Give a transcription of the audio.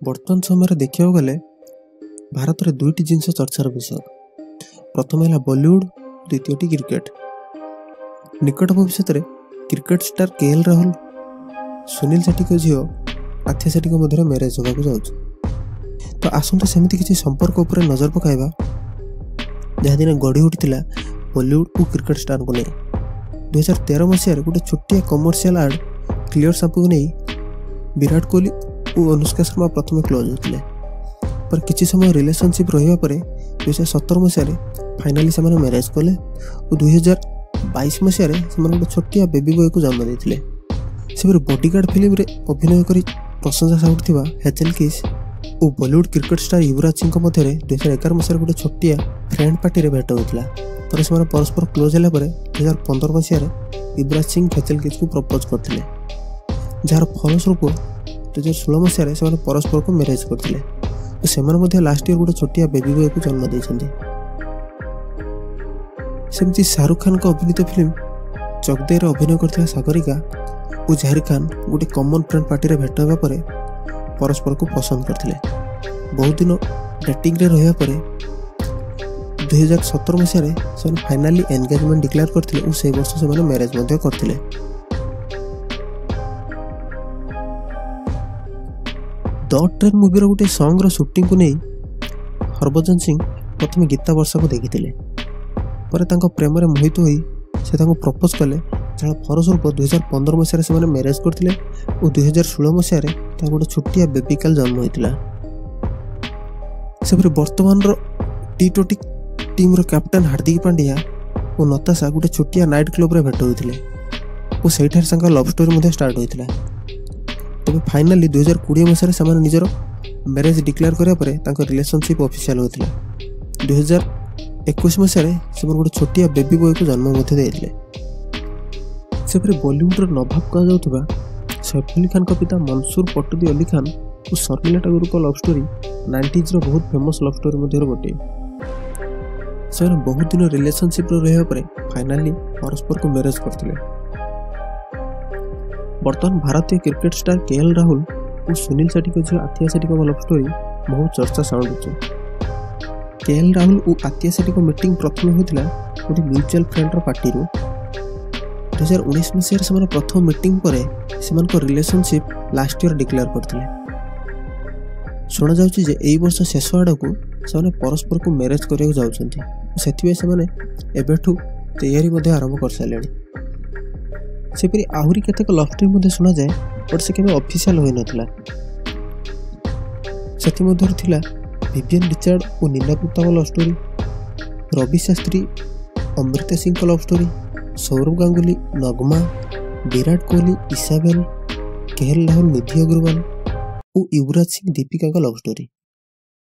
बर्तमान समय देखा गले भारत में दुईटी जिनस चर्चार विषय। प्रथम है बॉलीवुड, द्वितीयटी क्रिकेट। निकट भविष्य में cricket star KL Rahul Sunil Shetty झील आथिया शेट्टी मध्य मैरेज होगा जाऊँ। तो आसंते सेमती किसी संपर्क उपर नजर पकाइबा जहाँ दिन गढ़ी उठी बॉलीवुड और क्रिकेट स्टार को नहीं। 2013 मसीह गोटे छोटिया कमर्शियल आड क्लियर शैम्पू को नहीं विराट कोहली और अनुष्का शर्मा प्रथम क्लोज होते, पर किसी समय रिलेशनशिप रहा 2017 मसीह फाइनाली से मैरेज कले और 2022 मसीह गोटे छोटिया बेबी बॉय को जन्म देते। से बॉडीगार्ड फिल्म रे अभिनय कर प्रशंसा साउथवा हेचेल किस और बॉलीवुड क्रिकेट स्टार युवराज सिंह मध्य 2011 मसीह गोटे छोटिया फ्रेंड पार्टी रे भेट होता, पर से परस्पर क्लोज है। 2015 मसीह युवराज सिंह हेचेल किस को प्रपोज करते, जार फलस्वरूप 2016 मसीह से परस्पर को मैरेज करते। तो से लास्ट ईयर गोटे छोटिया बेबी बॉय को जन्म देते। सेमती शाहरुख खान को अभिनीत फिल्म चक दे अभिनय करथिला सागरिका और जाहिर खान गोटे कॉमन फ्रेंड पार्टी रे भेट होगा पर परस्पर को पसंद करथिले। बहुत दिन डेटिंग रे रहिया पर 2017 मसीह से फाइनाली एंगेजमेंट डिक्लेयर करथिले और से वर्ष से मैरेज मध्य करथिले। द ट्रेन मूवी गोटे सॉन्ग शूटिंग को नहीं हरभजन सिंह प्रथम गीता वर्षा को देखी पर प्रेम में मोहित होई से प्रपोज कले, जहाँ फलस्वरूप 2015 मसीह से मैरेज करते और 2016 मसीह गोटे छोटिया बेबी काल जन्म होता। से वर्तमान T20 team captain Hardik Pandya और नताशा गोटे छोटिया नाइट क्लब रे भेट होते और से लव स्टोरी स्टार्ट होता। तबे फाइनाली 2020 मसीह से निजर मैरेज डिक्लेयर करापर रिलेशनशिप ऑफिशियल होता। 2021 मसीह से गोटे छोटिया बेबी बॉय को जन्म देते। से बॉलीवुड नवाब कहुवा सैफ अली खान पिता मंसूर पटोदी अली खान और शर्मिला टैगोर को लव स्टोरी 90s बहुत फेमस लव स्टोरी मध्य गोटे। से बहुत दिन रिलेशनशिप रहा पर फाइनाली परस्पर को मैरेज करते। बर्तमान भारतीय क्रिकेट स्टार केएल राहुल और सुनील शेट्टी झील आथिया शेट्टी लव स्टोरी बहुत चर्चा साउंड। केएल राहुल और आथिया शेट्टी मीटिंग प्रथम होता गोटे म्यूचुअल फ्रेंड पार्टी। 2019 मसीह से प्रथम मीटिंग पर से रिलेशनशिप लास्ट ईयर डिक्लेयर करते। शुणा जाउछि जे एई वर्ष शेष आड़ को से परस्पर को मैरेज करने जाउछन्ति, से एबेठू तैयारी आरंभ कर सारे। सेपरी आहरी केतेक लव स्टोरी शुणा जाए बट से केबे ऑफिशियल होई नथिला। सेति मध्यर थिला विवियन रिचर्ड और Neena Gupta love story, Ravi Shastri Amrita Singh love story, Saurabh Ganguly Nagma, Virat Kohli Isabelle, KL Rahul Nidhi Agarwal और युवराज सिंह दीपिका लव स्टोरी।